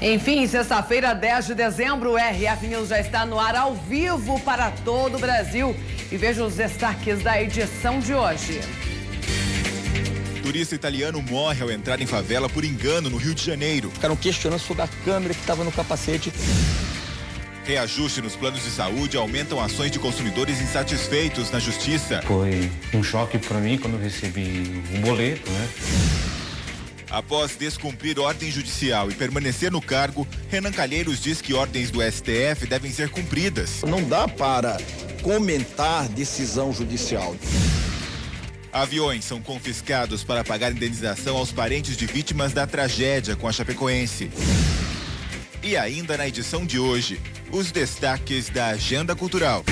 Enfim, sexta-feira, 10 de dezembro, o RF News já está no ar ao vivo para todo o Brasil. E veja os destaques da edição de hoje. Turista italiano morre ao entrar em favela por engano no Rio de Janeiro. Ficaram questionando sobre a câmera que estava no capacete. Reajuste nos planos de saúde aumentam ações de consumidores insatisfeitos na justiça. Foi um choque para mim quando eu recebi um boleto, né? Após descumprir ordem judicial e permanecer no cargo, Renan Calheiros diz que ordens do STF devem ser cumpridas. Não dá para comentar decisão judicial. Aviões são confiscados para pagar indenização aos parentes de vítimas da tragédia com a Chapecoense. E ainda na edição de hoje, os destaques da agenda cultural.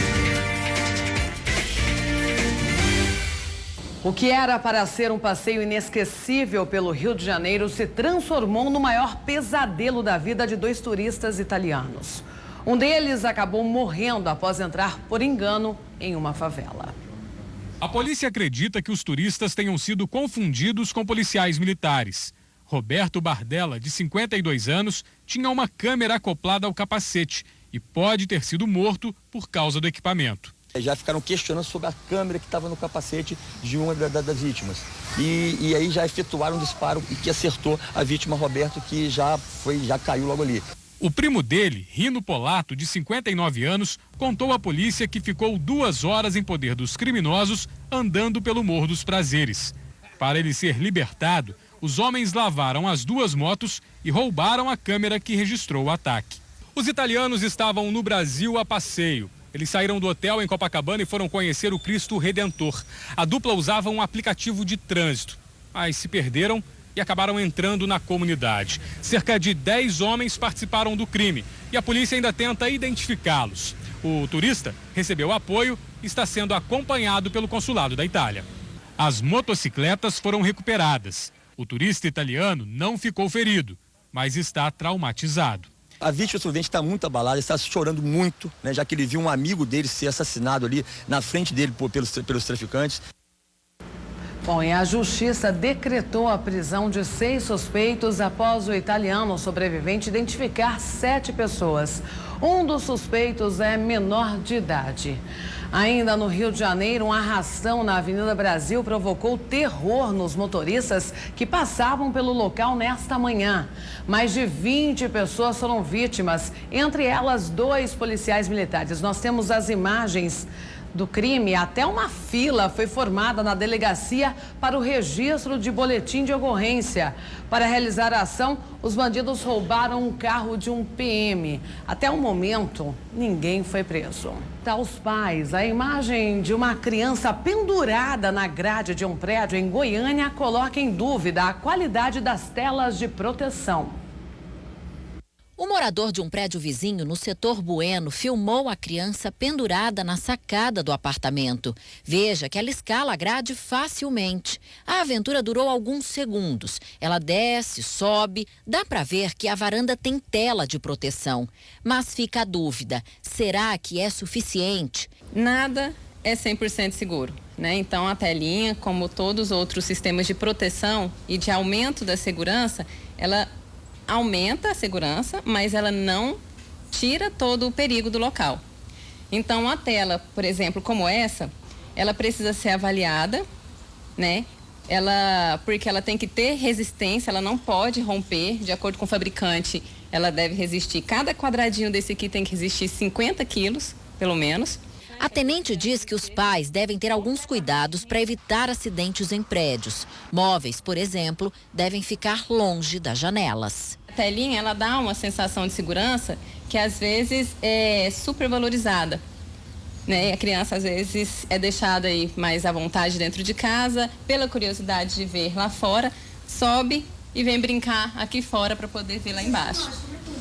O que era para ser um passeio inesquecível pelo Rio de Janeiro se transformou no maior pesadelo da vida de 2 turistas italianos. Um deles acabou morrendo após entrar por engano em uma favela. A polícia acredita que os turistas tenham sido confundidos com policiais militares. Roberto Bardella, de 52 anos, tinha uma câmera acoplada ao capacete e pode ter sido morto por causa do equipamento. Já ficaram questionando sobre a câmera que estava no capacete de uma das vítimas. E aí já efetuaram um disparo que acertou a vítima, Roberto, que já caiu logo ali. O primo dele, Rino Polato, de 59 anos, contou à polícia que ficou 2 horas em poder dos criminosos andando pelo Morro dos Prazeres. Para ele ser libertado, os homens lavaram as 2 motos e roubaram a câmera que registrou o ataque. Os italianos estavam no Brasil a passeio. Eles saíram do hotel em Copacabana e foram conhecer o Cristo Redentor. A dupla usava um aplicativo de trânsito, mas se perderam e acabaram entrando na comunidade. Cerca de 10 homens participaram do crime e a polícia ainda tenta identificá-los. O turista recebeu apoio e está sendo acompanhado pelo consulado da Itália. As motocicletas foram recuperadas. O turista italiano não ficou ferido, mas está traumatizado. A vítima do acidente está muito abalada, está chorando muito, né, já que ele viu um amigo dele ser assassinado ali na frente dele pelos traficantes. Bom, e a justiça decretou a prisão de 6 suspeitos após o italiano sobrevivente identificar 7 pessoas. Um dos suspeitos é menor de idade. Ainda no Rio de Janeiro, um arrastão na Avenida Brasil provocou terror nos motoristas que passavam pelo local nesta manhã. Mais de 20 pessoas foram vítimas, entre elas 2 policiais militares. Nós temos as imagens do crime. Até uma fila foi formada na delegacia para o registro de boletim de ocorrência. Para realizar a ação, os bandidos roubaram um carro de um PM. Até o momento, ninguém foi preso. Aos pais, a imagem de uma criança pendurada na grade de um prédio em Goiânia coloca em dúvida a qualidade das telas de proteção. O morador de um prédio vizinho no setor Bueno filmou a criança pendurada na sacada do apartamento. Veja que ela escala a grade facilmente. A aventura durou alguns segundos. Ela desce, sobe, dá para ver que a varanda tem tela de proteção. Mas fica a dúvida, será que é suficiente? Nada é 100% seguro, né? Então a telinha, como todos os outros sistemas de proteção e de aumento da segurança, ela aumenta a segurança, mas ela não tira todo o perigo do local. Então, a tela, por exemplo, como essa, ela precisa ser avaliada, né? Porque ela tem que ter resistência, ela não pode romper. De acordo com o fabricante, ela deve resistir. Cada quadradinho desse aqui tem que resistir 50 quilos, pelo menos. A tenente diz que os pais devem ter alguns cuidados para evitar acidentes em prédios. Móveis, por exemplo, devem ficar longe das janelas. A telinha, ela dá uma sensação de segurança que às vezes é supervalorizada, né? A criança às vezes é deixada aí mais à vontade dentro de casa, pela curiosidade de ver lá fora, sobe e vem brincar aqui fora para poder ver lá embaixo.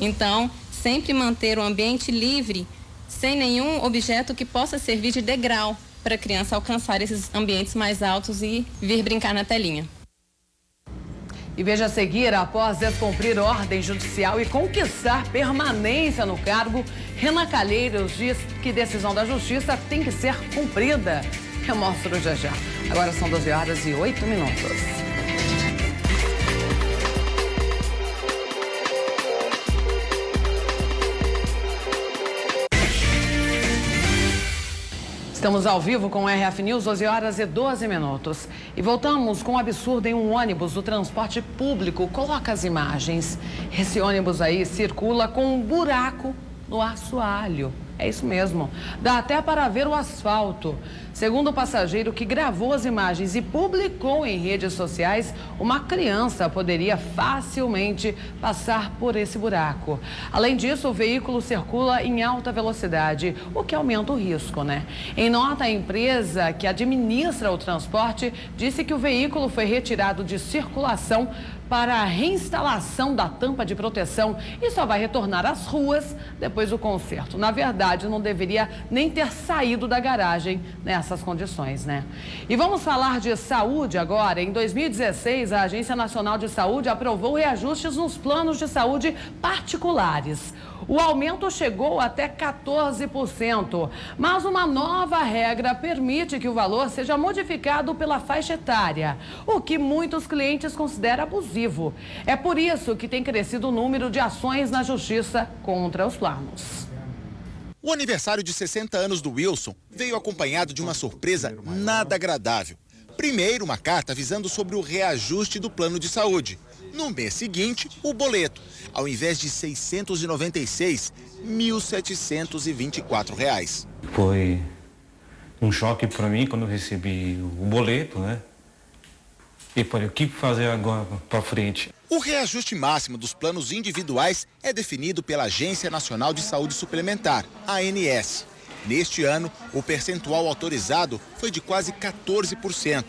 Então, sempre manter o ambiente livre, sem nenhum objeto que possa servir de degrau para a criança alcançar esses ambientes mais altos e vir brincar na telinha. E veja a seguir, após descumprir ordem judicial e conquistar permanência no cargo, Renan Calheiros diz que decisão da justiça tem que ser cumprida. Eu mostro já já. Agora são 12h08. Estamos ao vivo com o RF News, 12 horas e 12 minutos. E voltamos com um absurdo em um ônibus do transporte público. Coloca as imagens. Esse ônibus aí circula com um buraco no assoalho. É isso mesmo. Dá até para ver o asfalto. Segundo o passageiro que gravou as imagens e publicou em redes sociais, uma criança poderia facilmente passar por esse buraco. Além disso, o veículo circula em alta velocidade, o que aumenta o risco, né? Em nota, a empresa que administra o transporte disse que o veículo foi retirado de circulação para a reinstalação da tampa de proteção e só vai retornar às ruas depois do conserto. Na verdade, não deveria nem ter saído da garagem nessas condições, né? E vamos falar de saúde agora. Em 2016, a Agência Nacional de Saúde aprovou reajustes nos planos de saúde particulares. O aumento chegou até 14%, mas uma nova regra permite que o valor seja modificado pela faixa etária, o que muitos clientes consideram abusivo. É por isso que tem crescido o número de ações na justiça contra os planos. O aniversário de 60 anos do Wilson veio acompanhado de uma surpresa nada agradável. Primeiro, uma carta avisando sobre o reajuste do plano de saúde. No mês seguinte, o boleto. Ao invés de R$ 696, R$ 1.724. Foi um choque para mim quando eu recebi o boleto, né? E falei, o que fazer agora para frente? O reajuste máximo dos planos individuais é definido pela Agência Nacional de Saúde Suplementar, ANS. Neste ano, o percentual autorizado foi de quase 14%.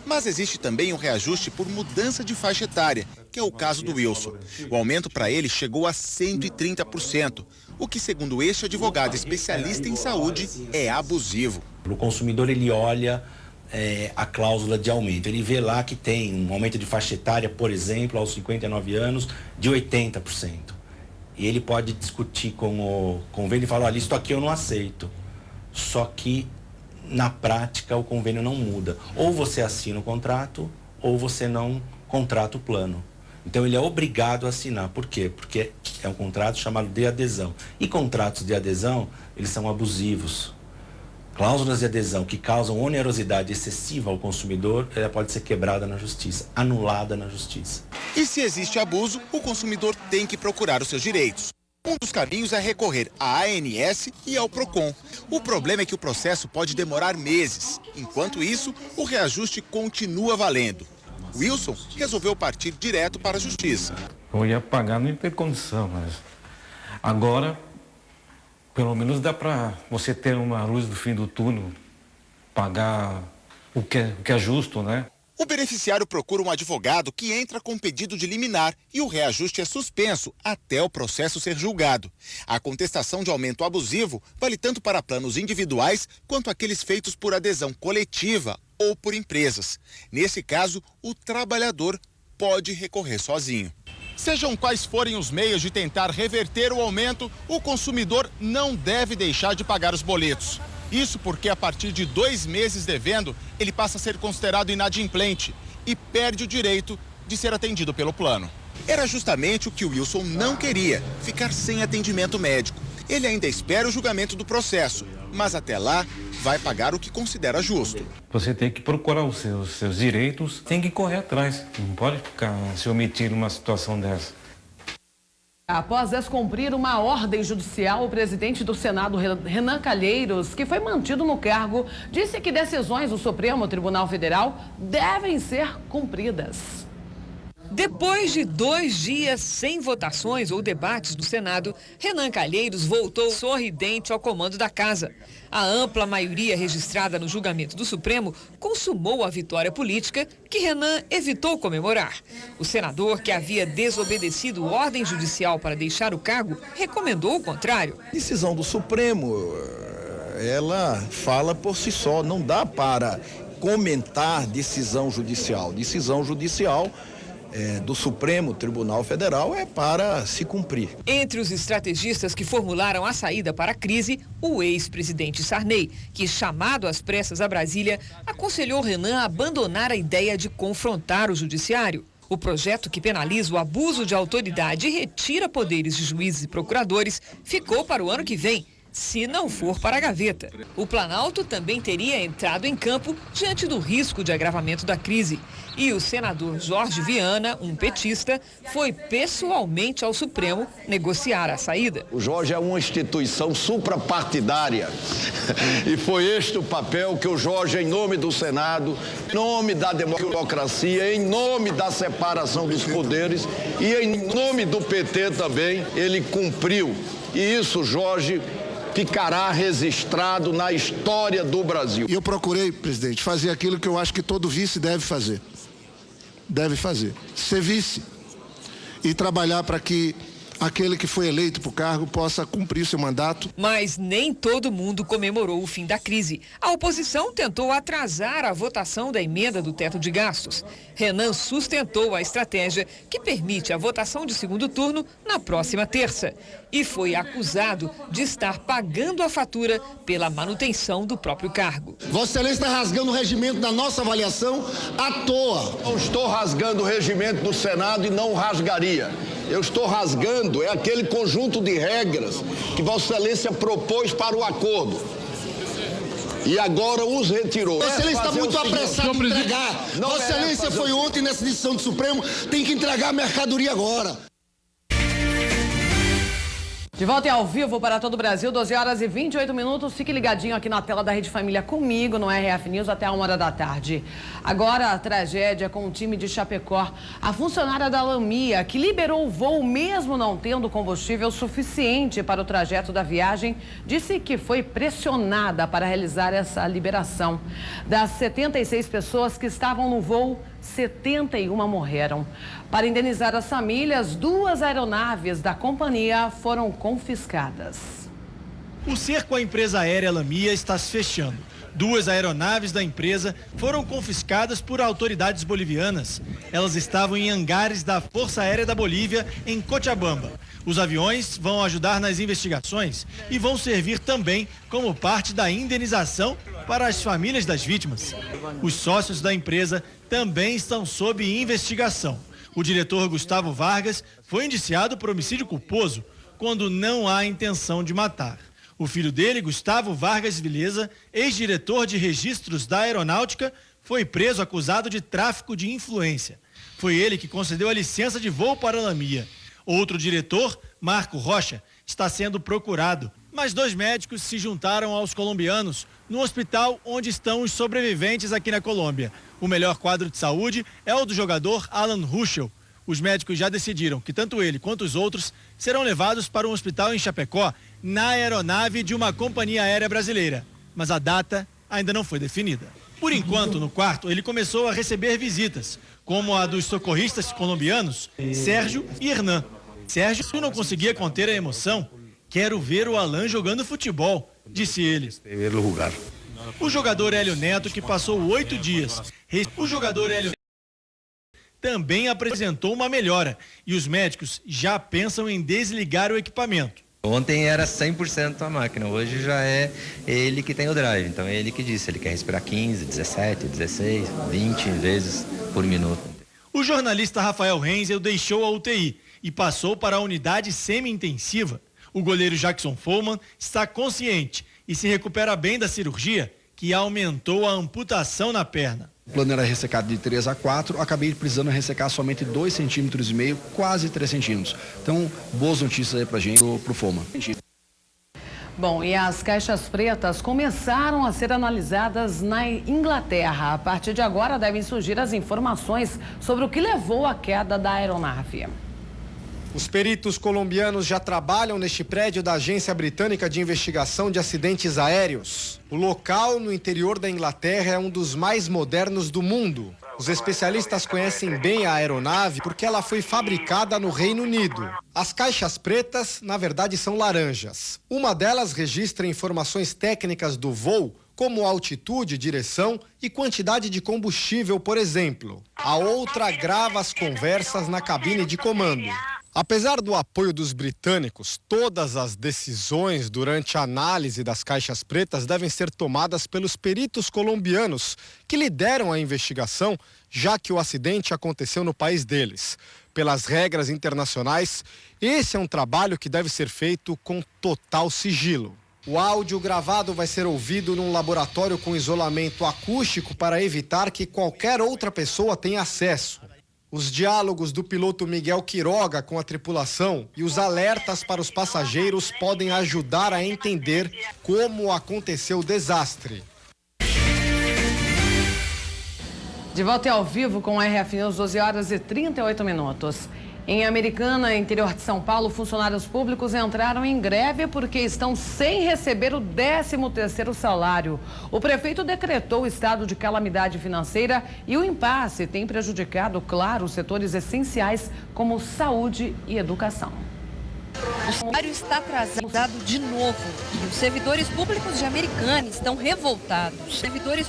Mas existe também um reajuste por mudança de faixa etária, que é o caso do Wilson. O aumento para ele chegou a 130%, o que, segundo este advogado especialista em saúde, é abusivo. O consumidor, ele olha a cláusula de aumento. Ele vê lá que tem um aumento de faixa etária, por exemplo, aos 59 anos, de 80%. E ele pode discutir com o convênio e falar, olha, isso aqui eu não aceito. Só que, na prática, o convênio não muda. Ou você assina o contrato, ou você não contrata o plano. Então, ele é obrigado a assinar. Por quê? Porque é um contrato chamado de adesão. E contratos de adesão, eles são abusivos. Cláusulas de adesão que causam onerosidade excessiva ao consumidor, ela pode ser quebrada na justiça, anulada na justiça. E se existe abuso, o consumidor tem que procurar os seus direitos. Um dos caminhos é recorrer à ANS e ao PROCON. O problema é que o processo pode demorar meses. Enquanto isso, o reajuste continua valendo. Wilson resolveu partir direto para a justiça. Eu ia pagar, não tem condição, mas agora, pelo menos dá para você ter uma luz do fim do túnel, pagar o que é justo, né? O beneficiário procura um advogado que entra com pedido de liminar e o reajuste é suspenso até o processo ser julgado. A contestação de aumento abusivo vale tanto para planos individuais quanto aqueles feitos por adesão coletiva ou por empresas. Nesse caso, o trabalhador pode recorrer sozinho. Sejam quais forem os meios de tentar reverter o aumento, o consumidor não deve deixar de pagar os boletos. Isso porque a partir de 2 meses devendo, ele passa a ser considerado inadimplente e perde o direito de ser atendido pelo plano. Era justamente o que o Wilson não queria, ficar sem atendimento médico. Ele ainda espera o julgamento do processo, mas até lá vai pagar o que considera justo. Você tem que procurar os seus direitos, tem que correr atrás, não pode ficar se omitir numa situação dessa. Após descumprir uma ordem judicial, o presidente do Senado, Renan Calheiros, que foi mantido no cargo, disse que decisões do Supremo Tribunal Federal devem ser cumpridas. Depois de 2 dias sem votações ou debates no Senado, Renan Calheiros voltou sorridente ao comando da casa. A ampla maioria registrada no julgamento do Supremo consumou a vitória política que Renan evitou comemorar. O senador, que havia desobedecido ordem judicial para deixar o cargo, recomendou o contrário. A decisão do Supremo, ela fala por si só, não dá para comentar decisão judicial. Decisão judicial do Supremo Tribunal Federal é para se cumprir. Entre os estrategistas que formularam a saída para a crise, o ex-presidente Sarney, que, chamado às pressas a Brasília, aconselhou Renan a abandonar a ideia de confrontar o judiciário. O projeto que penaliza o abuso de autoridade e retira poderes de juízes e procuradores ficou para o ano que vem. se não for para a gaveta. O Planalto também teria entrado em campo diante do risco de agravamento da crise. E o senador Jorge Viana, um petista, foi pessoalmente ao Supremo negociar a saída. O Jorge é uma instituição suprapartidária e foi este o papel que o Jorge, em nome do Senado, em nome da democracia, em nome da separação dos poderes e em nome do PT também, ele cumpriu. E isso, Jorge, ficará registrado na história do Brasil. Eu procurei, presidente, fazer aquilo que eu acho que todo vice deve fazer. Ser vice e trabalhar para que aquele que foi eleito para o cargo possa cumprir seu mandato. Mas nem todo mundo comemorou o fim da crise. A oposição tentou atrasar a votação da emenda do teto de gastos. Renan sustentou a estratégia que permite a votação de segundo turno na próxima terça. E foi acusado de estar pagando a fatura pela manutenção do próprio cargo. Vossa Excelência está rasgando o regimento da nossa avaliação à toa. Não estou rasgando o regimento do Senado e não o rasgaria. Eu estou rasgando aquele conjunto de regras que Vossa Excelência propôs para o acordo. E agora os retirou. Vossa Excelência está muito apressado em entregar. Vossa Excelência foi ontem nessa decisão do Supremo, tem que entregar a mercadoria agora. De volta e ao vivo para todo o Brasil, 12 horas e 28 minutos. Fique ligadinho aqui na tela da Rede Família comigo no RF News até a 1 hora da tarde. Agora a tragédia com o time de Chapecó. A funcionária da Lamia, que liberou o voo mesmo não tendo combustível suficiente para o trajeto da viagem, disse que foi pressionada para realizar essa liberação. Das 76 pessoas que estavam no voo, 71 morreram. Para indenizar as famílias, 2 aeronaves da companhia foram confiscadas. O cerco à empresa aérea Lamia está se fechando. 2 aeronaves da empresa foram confiscadas por autoridades bolivianas. Elas estavam em hangares da Força Aérea da Bolívia, em Cochabamba. Os aviões vão ajudar nas investigações e vão servir também como parte da indenização para as famílias das vítimas. Os sócios da empresa também estão sob investigação. O diretor Gustavo Vargas foi indiciado por homicídio culposo quando não há intenção de matar. O filho dele, Gustavo Vargas Vileza, ex-diretor de registros da Aeronáutica, foi preso acusado de tráfico de influência. Foi ele que concedeu a licença de voo para a Lamia. Outro diretor, Marco Rocha, está sendo procurado. Mas 2 médicos se juntaram aos colombianos no hospital onde estão os sobreviventes aqui na Colômbia. O melhor quadro de saúde é o do jogador Alan Ruschel. Os médicos já decidiram que tanto ele quanto os outros serão levados para um hospital em Chapecó, na aeronave de uma companhia aérea brasileira. Mas a data ainda não foi definida. Por enquanto, no quarto, ele começou a receber visitas, como a dos socorristas colombianos, Sérgio e Hernan. Sérgio não conseguia conter a emoção. Quero ver o Alan jogando futebol, disse ele. O jogador Hélio Neto, que passou 8 dias. O jogador Hélio também apresentou uma melhora e os médicos já pensam em desligar o equipamento. Ontem era 100% a máquina, hoje já é ele que tem o drive, então é ele que disse, ele quer respirar 15, 17, 16, 20 vezes por minuto. O jornalista Rafael Renzel deixou a UTI e passou para a unidade semi-intensiva. O goleiro Jackson Follman está consciente e se recupera bem da cirurgia, que aumentou a amputação na perna. O plano era ressecado de 3 a 4, acabei precisando ressecar somente 2,5 centímetros, quase 3 centímetros. Então, boas notícias aí pra gente, pro Follman. Bom, e as caixas pretas começaram a ser analisadas na Inglaterra. A partir de agora devem surgir as informações sobre o que levou à queda da aeronave. Os peritos colombianos já trabalham neste prédio da Agência Britânica de Investigação de Acidentes Aéreos. O local, no interior da Inglaterra, é um dos mais modernos do mundo. Os especialistas conhecem bem a aeronave porque ela foi fabricada no Reino Unido. As caixas pretas, na verdade, são laranjas. Uma delas registra informações técnicas do voo, como altitude, direção e quantidade de combustível, por exemplo. A outra grava as conversas na cabine de comando. Apesar do apoio dos britânicos, todas as decisões durante a análise das caixas pretas devem ser tomadas pelos peritos colombianos, que lideram a investigação, já que o acidente aconteceu no país deles. Pelas regras internacionais, esse é um trabalho que deve ser feito com total sigilo. O áudio gravado vai ser ouvido num laboratório com isolamento acústico para evitar que qualquer outra pessoa tenha acesso. Os diálogos do piloto Miguel Quiroga com a tripulação e os alertas para os passageiros podem ajudar a entender como aconteceu o desastre. De volta ao vivo com o RF News, 12 horas e 38 minutos. Em Americana, interior de São Paulo, funcionários públicos entraram em greve porque estão sem receber o 13º salário. O prefeito decretou o estado de calamidade financeira e o impasse tem prejudicado, claro, os setores essenciais como saúde e educação. O salário está atrasado de novo e os servidores públicos de Americana estão revoltados. Servidores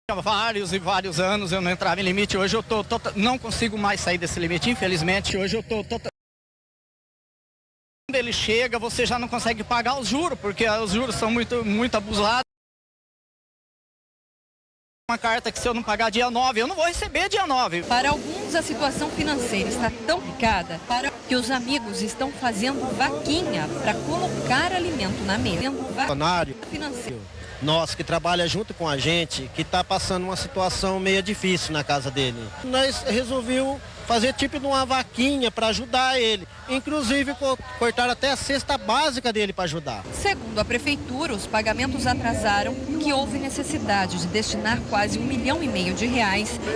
Há vários e vários anos eu não entrava em limite. Hoje eu não consigo mais sair desse limite, infelizmente. Hoje eu quando ele chega, você já não consegue pagar os juros, porque os juros são muito abusados. Uma carta que se eu não pagar dia 9, eu não vou receber dia 9. Para alguns, a situação financeira está tão complicada que os amigos estão fazendo vaquinha para colocar alimento na mesa. Financeiro. Nós que trabalha junto com a gente, que está passando uma situação meio difícil na casa dele. Nós resolvemos fazer tipo de uma vaquinha para ajudar ele. Inclusive cortar até a cesta básica dele para ajudar. Segundo a prefeitura, os pagamentos atrasaram que houve necessidade de destinar quase R$1,5 milhão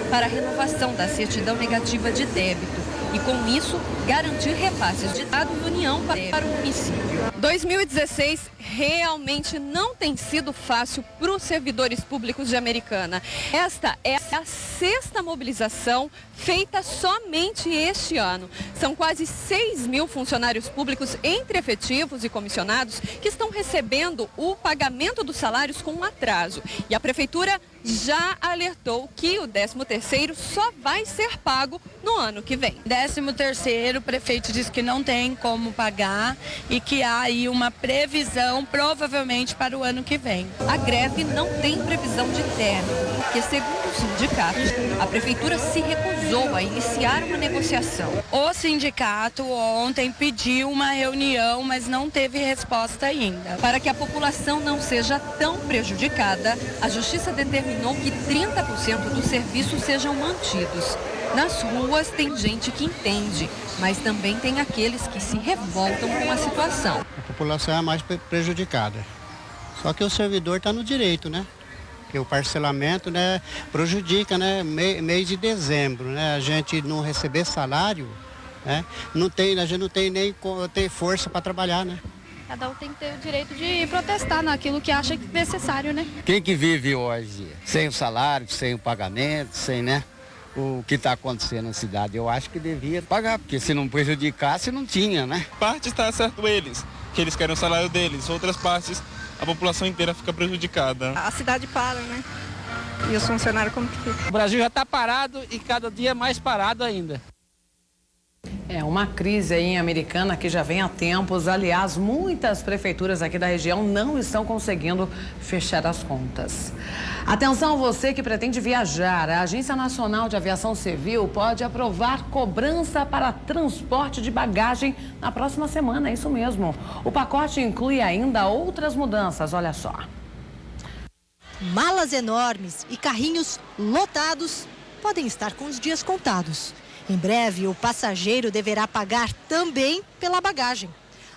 para a renovação da certidão negativa de débito. E com isso, garantir repasses de Estado e União para o município. 2016 realmente não tem sido fácil para os servidores públicos de Americana. Esta é a 6ª mobilização feita somente este ano. São quase 6.000 funcionários públicos, entre efetivos e comissionados, que estão recebendo o pagamento dos salários com atraso. E a prefeitura já alertou que o 13º só vai ser pago no ano que vem. 13º, o prefeito disse que não tem como pagar e que há aí uma previsão, provavelmente, para o ano que vem. A greve não tem previsão de término, porque, segundo o sindicato, a prefeitura se recusou a iniciar uma negociação. O sindicato ontem pediu uma reunião, mas não teve resposta ainda. Para que a população não seja tão prejudicada, a Justiça determinou que 30% dos serviços sejam mantidos. Nas ruas tem gente que entende, mas também tem aqueles que se revoltam com a situação. A população é a mais prejudicada. Só que o servidor está no direito, né? Porque o parcelamento, né, prejudica, né? Mês de dezembro, né? A gente não receber salário, né? A gente não tem nem força para trabalhar, né? Cada um tem que ter o direito de protestar naquilo que acha necessário, né? Quem que vive hoje sem o salário, sem o pagamento, sem, né? O que está acontecendo na cidade, eu acho que devia pagar, porque se não prejudicasse, não tinha, né? Parte está certo eles, que eles querem o salário deles, outras partes, a população inteira fica prejudicada. A cidade para, né? E os funcionários como que ficam? O Brasil já está parado e cada dia mais parado ainda. É uma crise aí em Americana que já vem há tempos. Aliás, muitas prefeituras aqui da região não estão conseguindo fechar as contas. Atenção, você que pretende viajar. A Agência Nacional de Aviação Civil pode aprovar cobrança para transporte de bagagem na próxima semana, é isso mesmo. O pacote inclui ainda outras mudanças, olha só. Malas enormes e carrinhos lotados podem estar com os dias contados. Em breve, o passageiro deverá pagar também pela bagagem.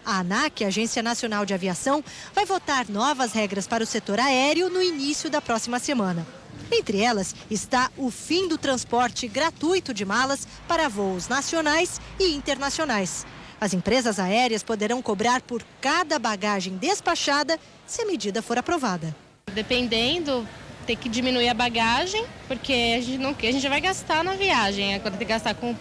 A ANAC, Agência Nacional de Aviação, vai votar novas regras para o setor aéreo no início da próxima semana. Entre elas está o fim do transporte gratuito de malas para voos nacionais e internacionais. As empresas aéreas poderão cobrar por cada bagagem despachada se a medida for aprovada. Dependendo, ter que diminuir a bagagem, porque a gente vai gastar na viagem, quando tem que gastar com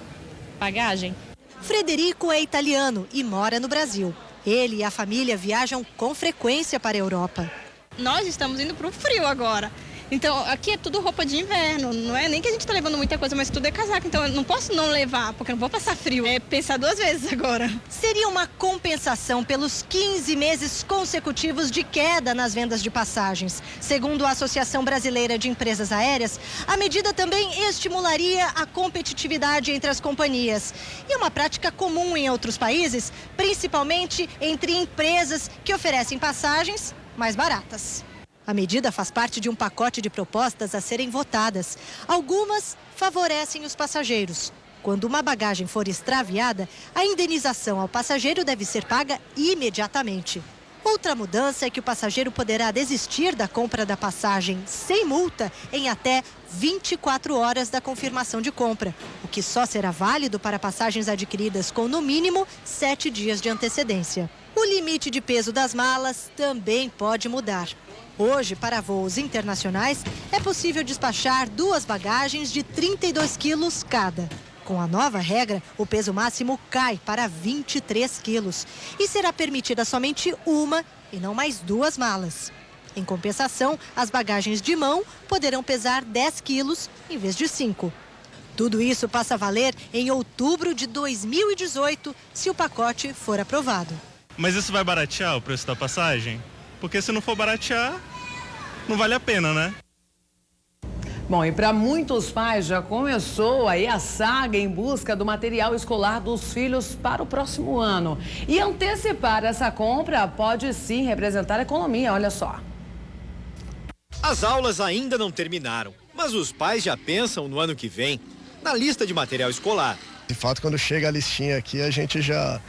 bagagem. Frederico é italiano e mora no Brasil. Ele e a família viajam com frequência para a Europa. Nós estamos indo para o frio agora. Então, aqui é tudo roupa de inverno, não é nem que a gente tá levando muita coisa, mas tudo é casaco. Então, eu não posso não levar, porque eu não vou passar frio. É pensar 2 vezes agora. Seria uma compensação pelos 15 meses consecutivos de queda nas vendas de passagens. Segundo a Associação Brasileira de Empresas Aéreas, a medida também estimularia a competitividade entre as companhias. E é uma prática comum em outros países, principalmente entre empresas que oferecem passagens mais baratas. A medida faz parte de um pacote de propostas a serem votadas. Algumas favorecem os passageiros. Quando uma bagagem for extraviada, a indenização ao passageiro deve ser paga imediatamente. Outra mudança é que o passageiro poderá desistir da compra da passagem sem multa em até 24 horas da confirmação de compra, o que só será válido para passagens adquiridas com, no mínimo, 7 dias de antecedência. O limite de peso das malas também pode mudar. Hoje, para voos internacionais, é possível despachar 2 bagagens de 32 quilos cada. Com a nova regra, o peso máximo cai para 23 quilos e será permitida somente uma e não mais 2 malas. Em compensação, as bagagens de mão poderão pesar 10 quilos em vez de 5. Tudo isso passa a valer em outubro de 2018, se o pacote for aprovado. Mas isso vai baratear o preço da passagem? Porque se não for baratear, não vale a pena, né? Bom, e para muitos pais já começou aí a saga em busca do material escolar dos filhos para o próximo ano. E antecipar essa compra pode sim representar economia, olha só. As aulas ainda não terminaram, mas os pais já pensam no ano que vem, na lista de material escolar. De fato, quando chega a listinha aqui, a gente já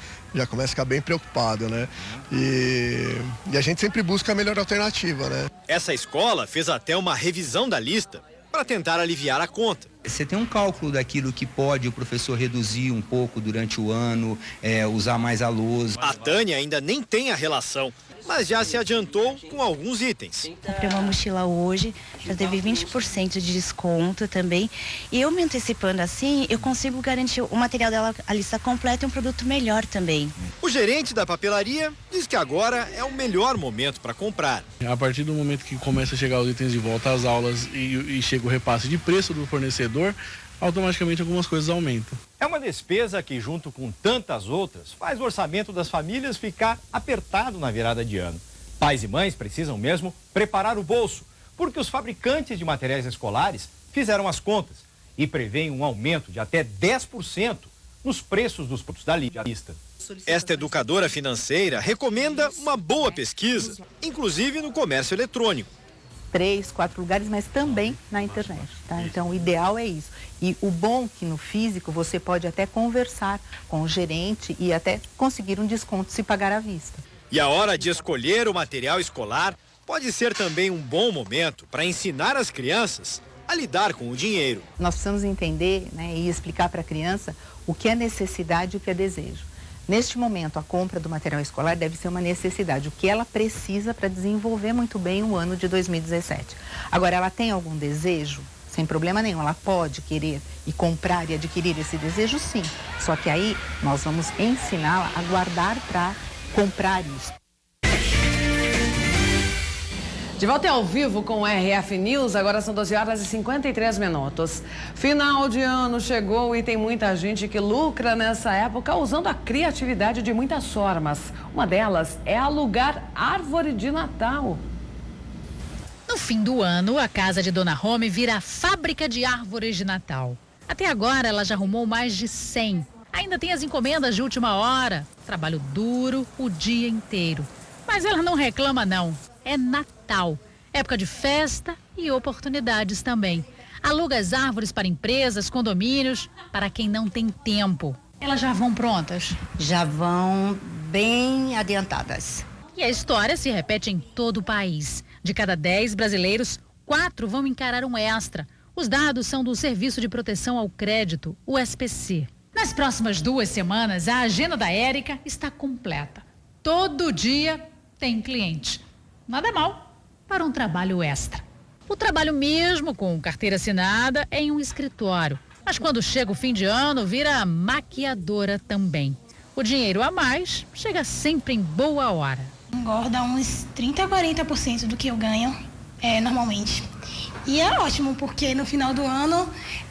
começa a ficar bem preocupado, né? E a gente sempre busca a melhor alternativa, né? Essa escola fez até uma revisão da lista para tentar aliviar a conta. Você tem um cálculo daquilo que pode o professor reduzir um pouco durante o ano, usar mais a lousa. A Tânia ainda nem tem a relação, mas já se adiantou com alguns itens. Comprei uma mochila hoje, já teve 20% de desconto também. E eu me antecipando assim, eu consigo garantir o material dela, a lista completa e um produto melhor também. O gerente da papelaria diz que agora é o melhor momento para comprar. A partir do momento que começa a chegar os itens de volta às aulas e chega o repasse de preço do fornecedor, automaticamente algumas coisas aumentam. É uma despesa que, junto com tantas outras, faz o orçamento das famílias ficar apertado na virada de ano. Pais e mães precisam mesmo preparar o bolso, porque os fabricantes de materiais escolares fizeram as contas e prevêem um aumento de até 10% nos preços dos produtos da lista. Esta educadora financeira recomenda uma boa pesquisa, inclusive no comércio eletrônico. 3, 4 lugares, mas também na internet, tá? Então, o ideal é isso. E o bom que no físico você pode até conversar com o gerente e até conseguir um desconto se pagar à vista. E a hora de escolher o material escolar pode ser também um bom momento para ensinar as crianças a lidar com o dinheiro. Nós precisamos entender, né, e explicar para a criança o que é necessidade e o que é desejo. Neste momento, a compra do material escolar deve ser uma necessidade, o que ela precisa para desenvolver muito bem o ano de 2017. Agora, ela tem algum desejo? Sem problema nenhum, ela pode querer e comprar e adquirir esse desejo, sim. Só que aí nós vamos ensiná-la a guardar para comprar isso. De volta ao vivo com o RF News, agora são 12h53. Final de ano chegou e tem muita gente que lucra nessa época usando a criatividade de muitas formas. Uma delas é alugar árvore de Natal. No fim do ano, a casa de Dona Home vira a fábrica de árvores de Natal. Até agora, ela já arrumou mais de 100. Ainda tem as encomendas de última hora. Trabalho duro o dia inteiro. Mas ela não reclama, não. É Natal, época de festa e oportunidades também. Aluga as árvores para empresas, condomínios, para quem não tem tempo. Elas já vão prontas? Já vão bem adiantadas. E a história se repete em todo o país. De cada 10 brasileiros, 4 vão encarar um extra. Os dados são do Serviço de Proteção ao Crédito, o SPC. Nas próximas 2 semanas, a agenda da Érica está completa. Todo dia tem cliente. Nada mal para um trabalho extra. O trabalho mesmo com carteira assinada é em um escritório. Mas quando chega o fim de ano, vira maquiadora também. O dinheiro a mais chega sempre em boa hora. Engorda uns 30% a 40% do que eu ganho normalmente. E é ótimo, porque no final do ano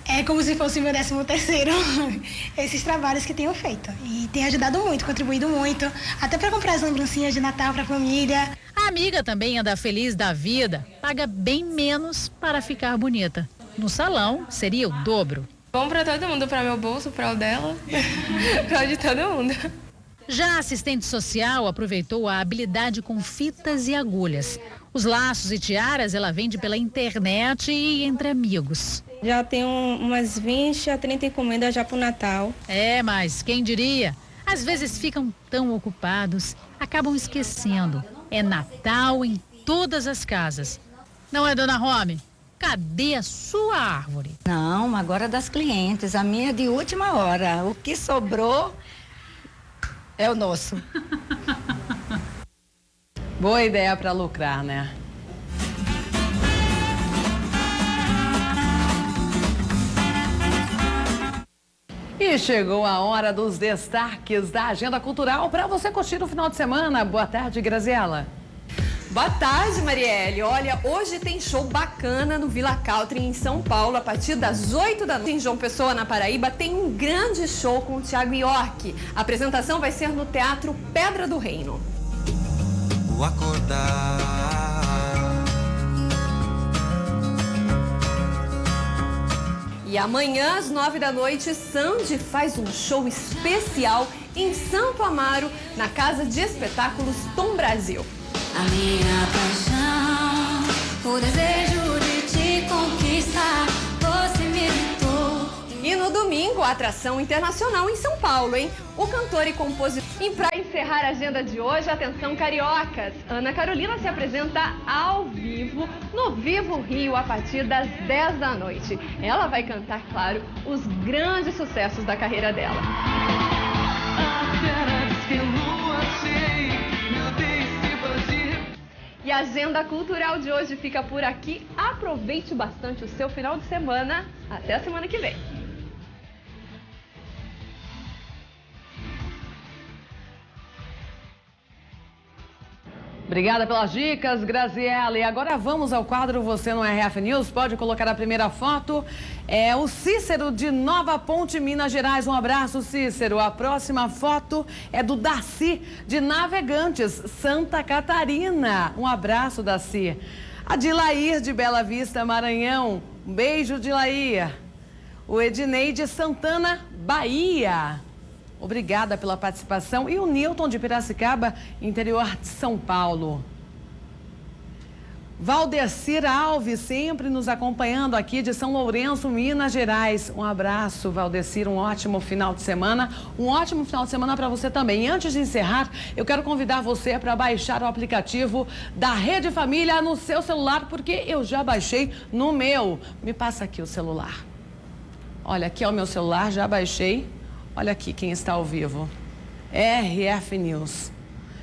é como se fosse o meu 13º, esses trabalhos que tenho feito. E tem ajudado muito, contribuído muito, até para comprar as lembrancinhas de Natal para a família. A amiga também anda feliz da vida, paga bem menos para ficar bonita. No salão, seria o dobro. Bom para todo mundo, para meu bolso, para o dela, para o de todo mundo. Já a assistente social aproveitou a habilidade com fitas e agulhas. Os laços e tiaras ela vende pela internet e entre amigos. Já tenho umas 20 a 30 encomendas já para o Natal. É, mas quem diria? Às vezes ficam tão ocupados, acabam esquecendo. É Natal em todas as casas. Não é, dona Rome? Cadê a sua árvore? Não, agora das clientes. A minha é de última hora. O que sobrou é o nosso. Boa ideia para lucrar, né? E chegou a hora dos destaques da agenda cultural para você curtir o final de semana. Boa tarde, Graziela. Boa tarde, Marielle. Olha, hoje tem show bacana no Villa Country, em São Paulo, a partir das 8 da noite. Em João Pessoa, na Paraíba, tem um grande show com o Thiago York. A apresentação vai ser no Teatro Pedra do Reino. Vou acordar. E amanhã, às 9 da noite, Sandy faz um show especial em Santo Amaro, na Casa de Espetáculos Tom Brasil. A minha paixão, o desejo de te conquistar, você me irritou. E no domingo, a atração internacional em São Paulo, hein? O cantor e compositor. E para encerrar a agenda de hoje, atenção cariocas, Ana Carolina se apresenta ao vivo, no Vivo Rio, a partir das 10 da noite. Ela vai cantar, claro, os grandes sucessos da carreira dela. E a agenda cultural de hoje fica por aqui. Aproveite bastante o seu final de semana. Até a semana que vem. Obrigada pelas dicas, Graziela. E agora vamos ao quadro Você no RF News. Pode colocar a primeira foto. É o Cícero de Nova Ponte, Minas Gerais. Um abraço, Cícero. A próxima foto é do Daci de Navegantes, Santa Catarina. Um abraço, Daci. A Dilair de Bela Vista, Maranhão. Um beijo, Dilair. O Ednei de Santana, Bahia. Obrigada pela participação. E o Newton de Piracicaba, interior de São Paulo. Valdecir Alves, sempre nos acompanhando aqui de São Lourenço, Minas Gerais. Um abraço, Valdecir, um ótimo final de semana. Um ótimo final de semana para você também. E antes de encerrar, eu quero convidar você para baixar o aplicativo da Rede Família no seu celular, porque eu já baixei no meu. Me passa aqui o celular. Olha, aqui é o meu celular, já baixei. Olha aqui quem está ao vivo. RF News.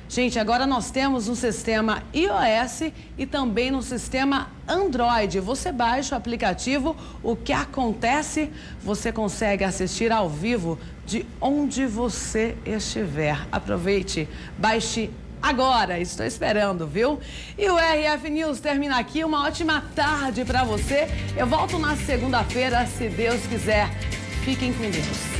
Gente, agora nós temos no sistema iOS e também no sistema Android. Você baixa o aplicativo, o que acontece, você consegue assistir ao vivo de onde você estiver. Aproveite, baixe agora, estou esperando, viu? E o RF News termina aqui. Uma ótima tarde para você. Eu volto na segunda-feira, se Deus quiser. Fiquem com Deus.